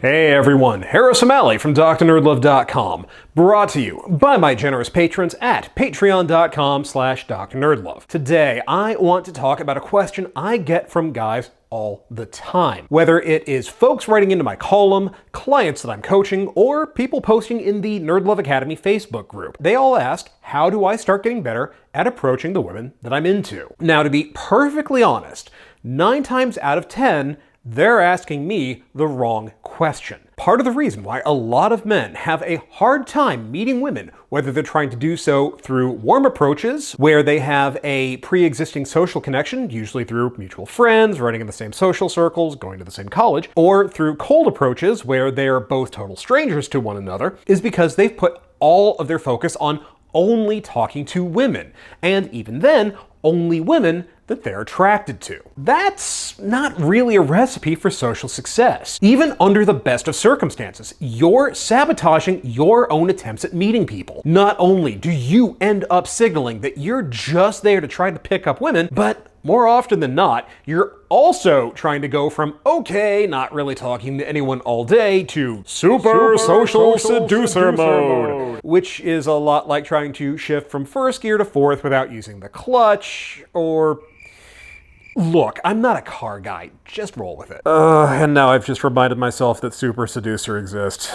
Hey everyone, Harris O'Malley from DrNerdLove.com, brought to you by my generous patrons at patreon.com/DrNerdLove. Today, I want to talk about a question I get from guys all the time. Whether it is folks writing into my column, clients that I'm coaching, or people posting in the NerdLove Academy Facebook group. They all ask, how do I start getting better at approaching the women that I'm into? Now, to be perfectly honest, 9 times out of 10, they're asking me the wrong question. Part of the reason why a lot of men have a hard time meeting women, whether they're trying to do so through warm approaches, where they have a pre-existing social connection, usually through mutual friends, running in the same social circles, going to the same college, or through cold approaches, where they're both total strangers to one another, is because they've put all of their focus on only talking to women, and even then, only women that they're attracted to. That's not really a recipe for social success. Even under the best of circumstances, you're sabotaging your own attempts at meeting people. Not only do you end up signaling that you're just there to try to pick up women, but more often than not, you're also trying to go from, okay, not really talking to anyone all day, to super social seducer mode, which is a lot like trying to shift from first gear to fourth without using the clutch, or... Look, I'm not a car guy, just roll with it. And now I've just reminded myself that super seducer exists.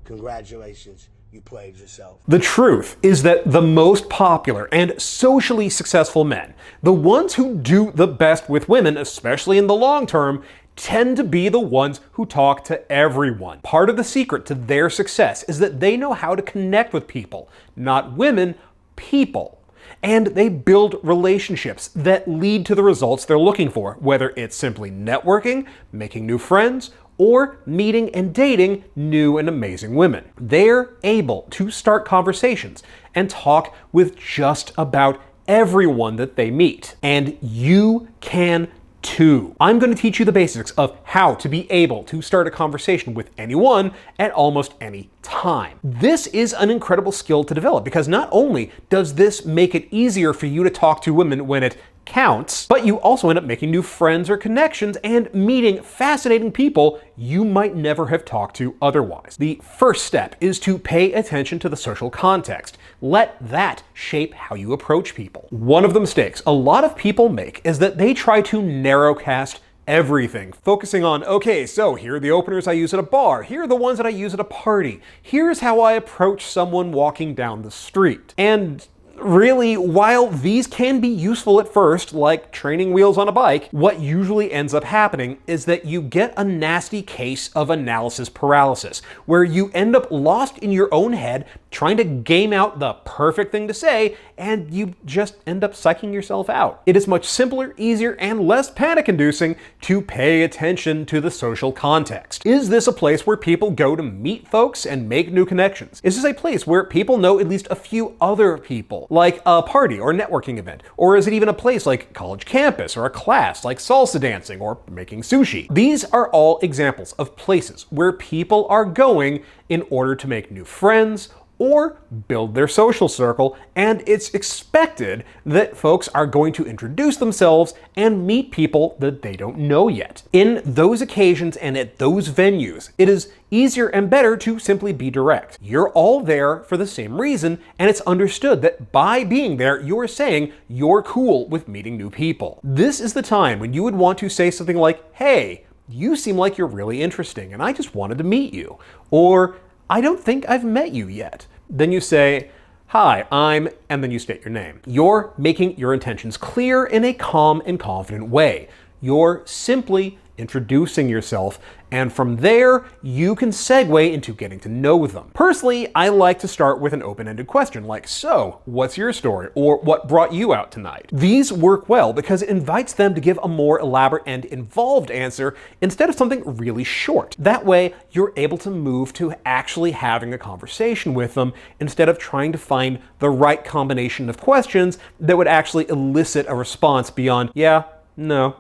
Congratulations. You played yourself. The truth is that the most popular and socially successful men, the ones who do the best with women, especially in the long term, tend to be the ones who talk to everyone. Part of the secret to their success is that they know how to connect with people, not women, people. And they build relationships that lead to the results they're looking for, whether it's simply networking, making new friends, or meeting and dating new and amazing women. They're able to start conversations and talk with just about everyone that they meet. And you can too. I'm going to teach you the basics of how to be able to start a conversation with anyone at almost any time. This is an incredible skill to develop because not only does this make it easier for you to talk to women when it counts, but you also end up making new friends or connections and meeting fascinating people you might never have talked to otherwise. The first step is to pay attention to the social context. Let that shape how you approach people. One of the mistakes a lot of people make is that they try to narrowcast everything, focusing on, okay, so here are the openers I use at a bar, here are the ones that I use at a party, here's how I approach someone walking down the street. And really, while these can be useful at first, like training wheels on a bike, what usually ends up happening is that you get a nasty case of analysis paralysis, where you end up lost in your own head trying to game out the perfect thing to say, and you just end up psyching yourself out. It is much simpler, easier, and less panic-inducing to pay attention to the social context. Is this a place where people go to meet folks and make new connections? Is this a place where people know at least a few other people, like a party or networking event? Or is it even a place like college campus or a class like salsa dancing or making sushi? These are all examples of places where people are going in order to make new friends or build their social circle, and it's expected that folks are going to introduce themselves and meet people that they don't know yet. In those occasions and at those venues, it is easier and better to simply be direct. You're all there for the same reason, and it's understood that by being there, you're saying you're cool with meeting new people. This is the time when you would want to say something like, hey, you seem like you're really interesting, and I just wanted to meet you. Or, I don't think I've met you yet. Then you say, hi, I'm, and then you state your name. You're making your intentions clear in a calm and confident way. You're simply introducing yourself, and from there, you can segue into getting to know them. Personally, I like to start with an open-ended question like, so, what's your story? Or what brought you out tonight? These work well because it invites them to give a more elaborate and involved answer instead of something really short. That way, you're able to move to actually having a conversation with them instead of trying to find the right combination of questions that would actually elicit a response beyond, yeah, no,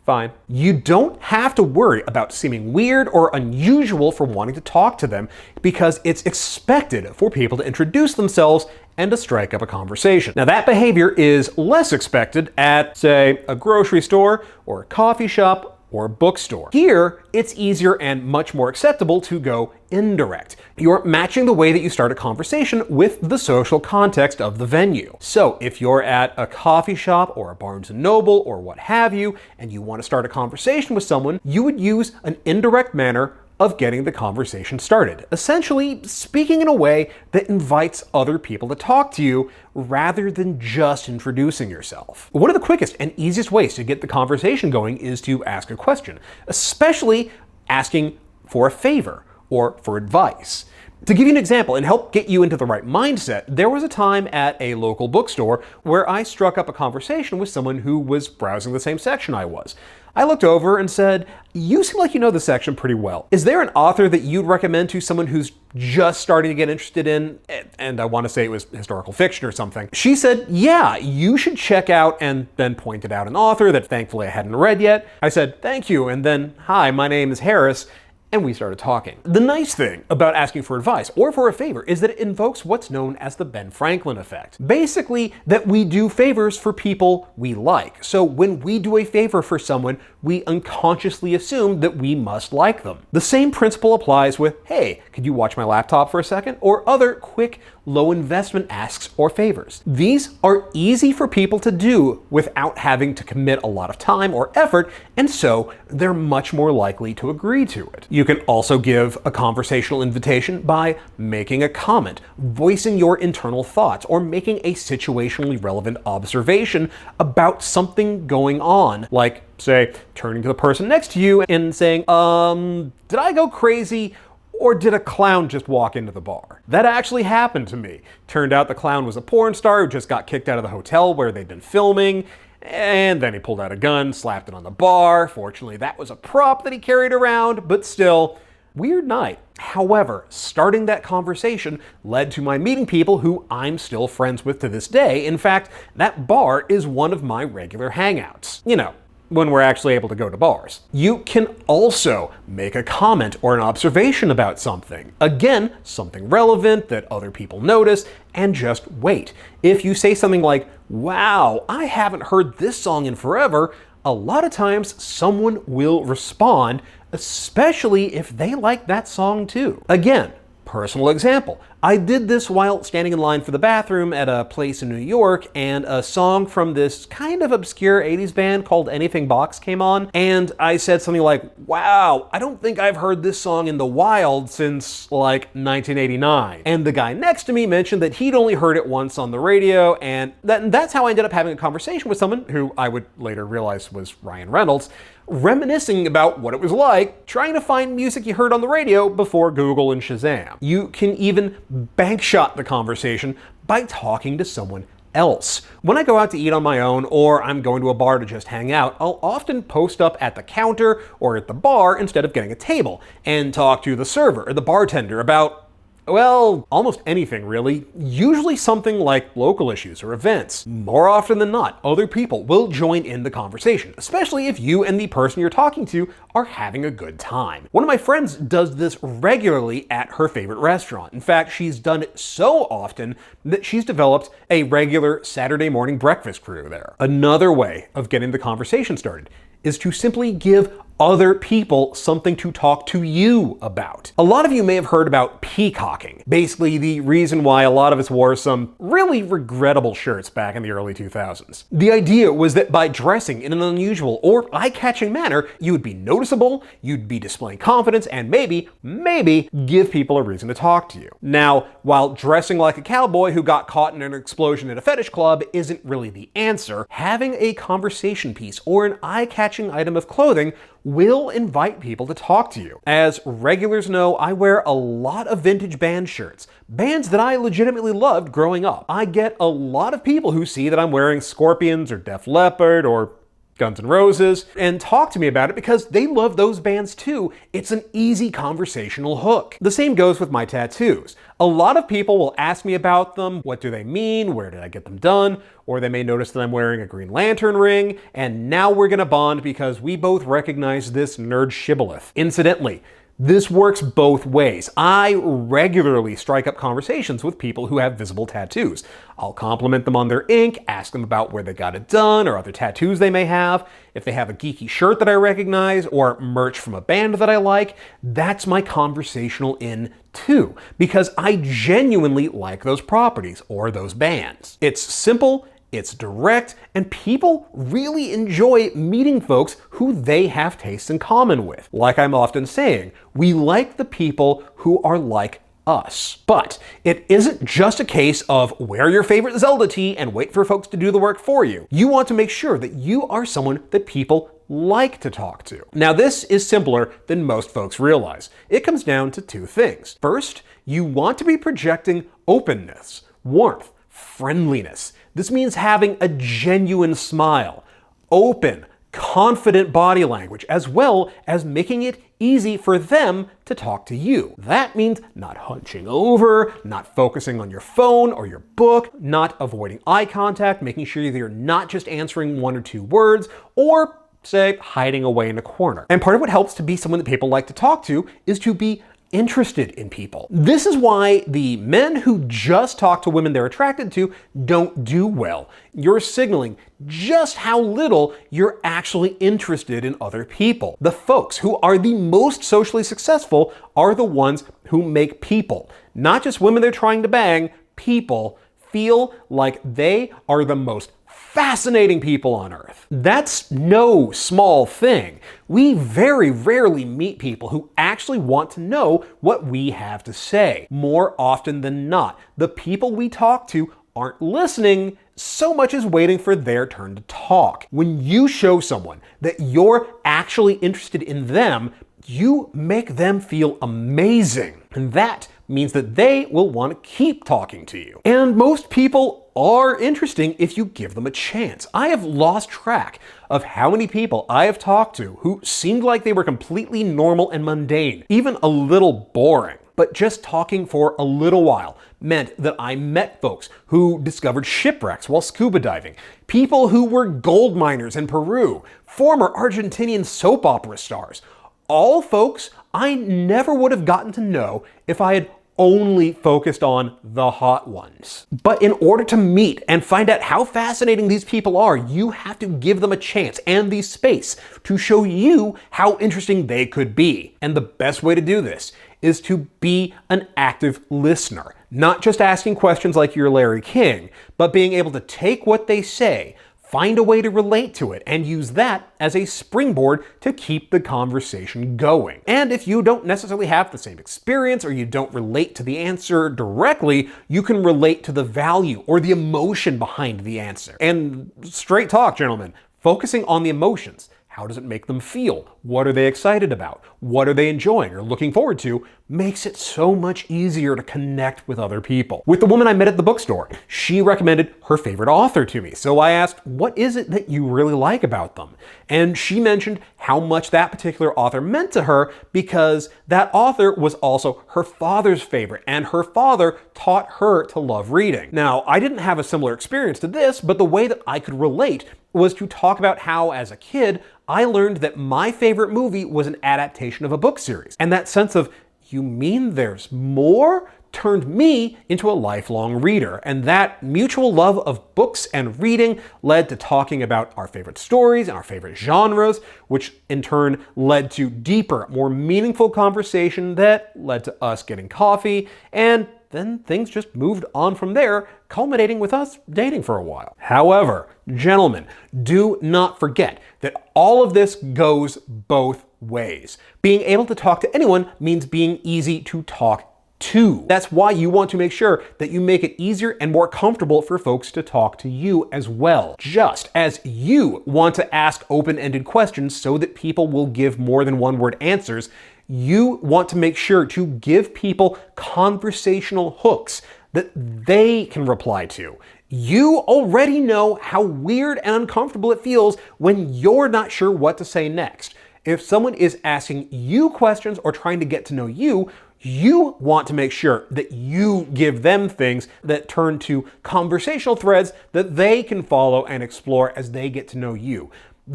fine. You don't have to worry about seeming weird or unusual for wanting to talk to them because it's expected for people to introduce themselves and to strike up a conversation. Now that behavior is less expected at, say, a grocery store or a coffee shop or a bookstore. Here, it's easier and much more acceptable to go indirect. You're matching the way that you start a conversation with the social context of the venue. So if you're at a coffee shop or a Barnes & Noble or what have you, and you want to start a conversation with someone, you would use an indirect manner of getting the conversation started. Essentially, speaking in a way that invites other people to talk to you rather than just introducing yourself. One of the quickest and easiest ways to get the conversation going is to ask a question, especially asking for a favor or for advice. To give you an example and help get you into the right mindset, there was a time at a local bookstore where I struck up a conversation with someone who was browsing the same section I was. I looked over and said, "You seem like you know the section pretty well. Is there an author that you'd recommend to someone who's just starting to get interested in," and I want to say it was historical fiction or something. She said, "Yeah, you should check out," and then pointed out an author that thankfully I hadn't read yet. I said, "Thank you," and then, "Hi, my name is Harris," and we started talking. The nice thing about asking for advice or for a favor is that it invokes what's known as the Ben Franklin effect. Basically, that we do favors for people we like. So when we do a favor for someone, we unconsciously assume that we must like them. The same principle applies with, "Hey, could you watch my laptop for a second?" or other quick, low investment asks or favors. These are easy for people to do without having to commit a lot of time or effort, and so they're much more likely to agree to it. You can also give a conversational invitation by making a comment, voicing your internal thoughts, or making a situationally relevant observation about something going on, like, say, turning to the person next to you and saying, "Did I go crazy? Or did a clown just walk into the bar?" That actually happened to me. Turned out the clown was a porn star who just got kicked out of the hotel where they'd been filming, and then he pulled out a gun, slapped it on the bar. Fortunately, that was a prop that he carried around, but still, weird night. However, starting that conversation led to my meeting people who I'm still friends with to this day. In fact, that bar is one of my regular hangouts. You know, when we're actually able to go to bars. You can also make a comment or an observation about something. Again, something relevant that other people notice, and just wait. If you say something like, "Wow, I haven't heard this song in forever," a lot of times someone will respond, especially if they like that song too. Again, personal example. I did this while standing in line for the bathroom at a place in New York, and a song from this kind of obscure 80s band called Anything Box came on, and I said something like, "Wow, I don't think I've heard this song in the wild since like 1989. And the guy next to me mentioned that he'd only heard it once on the radio, and that's how I ended up having a conversation with someone who I would later realize was Ryan Reynolds, reminiscing about what it was like trying to find music you heard on the radio before Google and Shazam. You can even bank shot the conversation by talking to someone else. When I go out to eat on my own, or I'm going to a bar to just hang out, I'll often post up at the counter or at the bar instead of getting a table and talk to the server or the bartender about, well, almost anything really. Usually something like local issues or events. More often than not, other people will join in the conversation, especially if you and the person you're talking to are having a good time. One of my friends does this regularly at her favorite restaurant. In fact, she's done it so often that she's developed a regular Saturday morning breakfast crew there. Another way of getting the conversation started is to simply give other people something to talk to you about. A lot of you may have heard about peacocking, basically the reason why a lot of us wore some really regrettable shirts back in the early 2000s. The idea was that by dressing in an unusual or eye-catching manner, you would be noticeable, you'd be displaying confidence, and maybe give people a reason to talk to you. Now, while dressing like a cowboy who got caught in an explosion at a fetish club isn't really the answer, having a conversation piece or an eye-catching item of clothing will invite people to talk to you. As regulars know, I wear a lot of vintage band shirts, bands that I legitimately loved growing up. I get a lot of people who see that I'm wearing Scorpions or Def Leppard or Guns N' Roses and talk to me about it because they love those bands too. It's an easy conversational hook. The same goes with my tattoos. A lot of people will ask me about them. What do they mean? Where did I get them done? Or they may notice that I'm wearing a Green Lantern ring, and now we're gonna bond because we both recognize this nerd shibboleth. Incidentally, This works both ways. I regularly strike up conversations with people who have visible tattoos. I'll compliment them on their ink, ask them about where they got it done or other tattoos they may have. If they have a geeky shirt that I recognize or merch from a band that I like, that's my conversational in too, because I genuinely like those properties or those bands. It's simple, it's direct, and people really enjoy meeting folks who they have tastes in common with. Like I'm often saying, we like the people who are like us. But it isn't just a case of wear your favorite Zelda tee and wait for folks to do the work for you. You want to make sure that you are someone that people like to talk to. Now, this is simpler than most folks realize. It comes down to two things. First, you want to be projecting openness, warmth, friendliness. This means having a genuine smile, open, confident body language, as well as making it easy for them to talk to you. That means not hunching over, not focusing on your phone or your book, not avoiding eye contact, making sure that you're not just answering one or two words, or say, hiding away in a corner. And part of what helps to be someone that people like to talk to is to be interested in people. This is why the men who just talk to women they're attracted to don't do well. You're signaling just how little you're actually interested in other people. The folks who are the most socially successful are the ones who make people, not just women they're trying to bang, people feel like they are the most fascinating people on earth. That's no small thing. We very rarely meet people who actually want to know what we have to say. More often than not, the people we talk to aren't listening so much as waiting for their turn to talk. When you show someone that you're actually interested in them, you make them feel amazing. And that means that they will want to keep talking to you. And most people are interesting if you give them a chance. I have lost track of how many people I have talked to who seemed like they were completely normal and mundane, even a little boring. But just talking for a little while meant that I met folks who discovered shipwrecks while scuba diving, people who were gold miners in Peru, former Argentinian soap opera stars, all folks I never would have gotten to know if I had only focused on the hot ones. But in order to meet and find out how fascinating these people are, you have to give them a chance and the space to show you how interesting they could be. And the best way to do this is to be an active listener, not just asking questions like you're Larry King, but being able to take what they say, find a way to relate to it, and use that as a springboard to keep the conversation going. And if you don't necessarily have the same experience or you don't relate to the answer directly, you can relate to the value or the emotion behind the answer. And straight talk, gentlemen, focusing on the emotions. How does it make them feel? What are they excited about? What are they enjoying or looking forward to? Makes it so much easier to connect with other people. With the woman I met at the bookstore, she recommended her favorite author to me. So I asked, what is it that you really like about them? And she mentioned how much that particular author meant to her because that author was also her father's favorite, and her father taught her to love reading. Now, I didn't have a similar experience to this, but the way that I could relate was to talk about how, as a kid, I learned that my favorite movie was an adaptation of a book series. And that sense of, you mean there's more? Turned me into a lifelong reader. And that mutual love of books and reading led to talking about our favorite stories and our favorite genres, which in turn led to deeper, more meaningful conversation that led to us getting coffee, and then things just moved on from there, culminating with us dating for a while. However, gentlemen, do not forget that all of this goes both ways. Being able to talk to anyone means being easy to talk to. That's why you want to make sure that you make it easier and more comfortable for folks to talk to you as well. Just as you want to ask open-ended questions so that people will give more than one-word answers, you want to make sure to give people conversational hooks that they can reply to. You already know how weird and uncomfortable it feels when you're not sure what to say next. If someone is asking you questions or trying to get to know you, you want to make sure that you give them things that turn to conversational threads that they can follow and explore as they get to know you.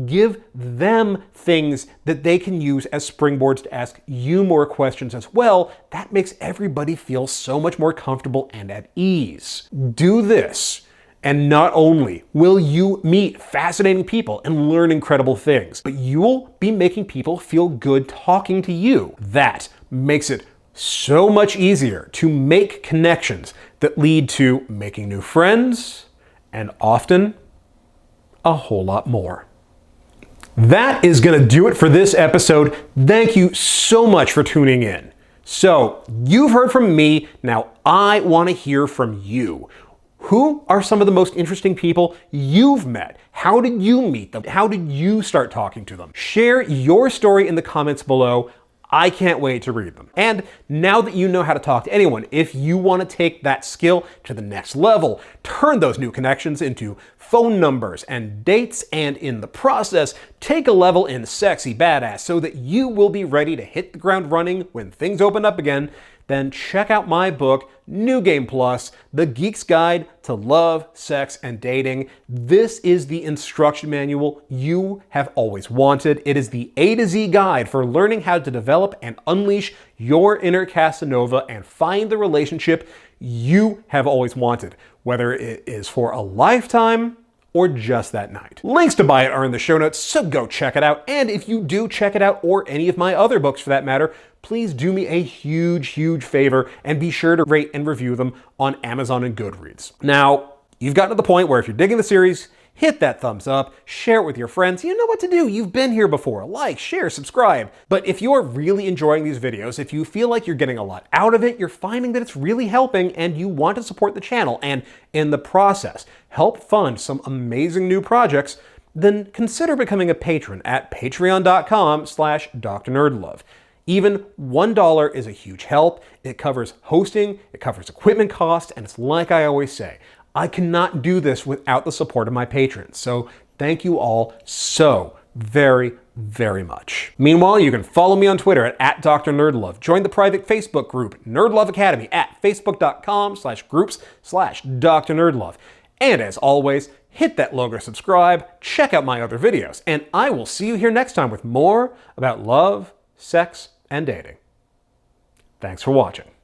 Give them things that they can use as springboards to ask you more questions as well. That makes everybody feel so much more comfortable and at ease. Do this, and not only will you meet fascinating people and learn incredible things, but you'll be making people feel good talking to you. That makes it so much easier to make connections that lead to making new friends, and often a whole lot more. That is going to do it for this episode. Thank you so much for tuning in. So, you've heard from me, now I want to hear from you. Who are some of the most interesting people you've met? How did you meet them? How did you start talking to them? Share your story in the comments below. I can't wait to read them. And now that you know how to talk to anyone, if you want to take that skill to the next level, turn those new connections into phone numbers and dates, and in the process, take a level in sexy badass so that you will be ready to hit the ground running when things open up again, then check out my book, New Game Plus, The Geek's Guide to Love, Sex, and Dating. This is the instruction manual you have always wanted. It is the A to Z guide for learning how to develop and unleash your inner Casanova and find the relationship you have always wanted, whether it is for a lifetime or just that night. Links to buy it are in the show notes, so go check it out. And if you do check it out, or any of my other books for that matter, please do me a huge, huge favor and be sure to rate and review them on Amazon and Goodreads. Now, you've gotten to the point where if you're digging the series, hit that thumbs up, share it with your friends. You know what to do. You've been here before. Like, share, subscribe. But if you're really enjoying these videos, if you feel like you're getting a lot out of it, you're finding that it's really helping, and you want to support the channel and in the process help fund some amazing new projects, then consider becoming a patron at patreon.com/drnerdlove. Even $1 is a huge help. It covers hosting, it covers equipment costs, and it's like I always say, I cannot do this without the support of my patrons. So thank you all so very, very much. Meanwhile, you can follow me on Twitter at @DrNerdLove. Join the private Facebook group, NerdLove Academy, at facebook.com/groups/DrNerdLove. And as always, hit that logo subscribe, check out my other videos, and I will see you here next time with more about love, sex, and dating. Thanks for watching.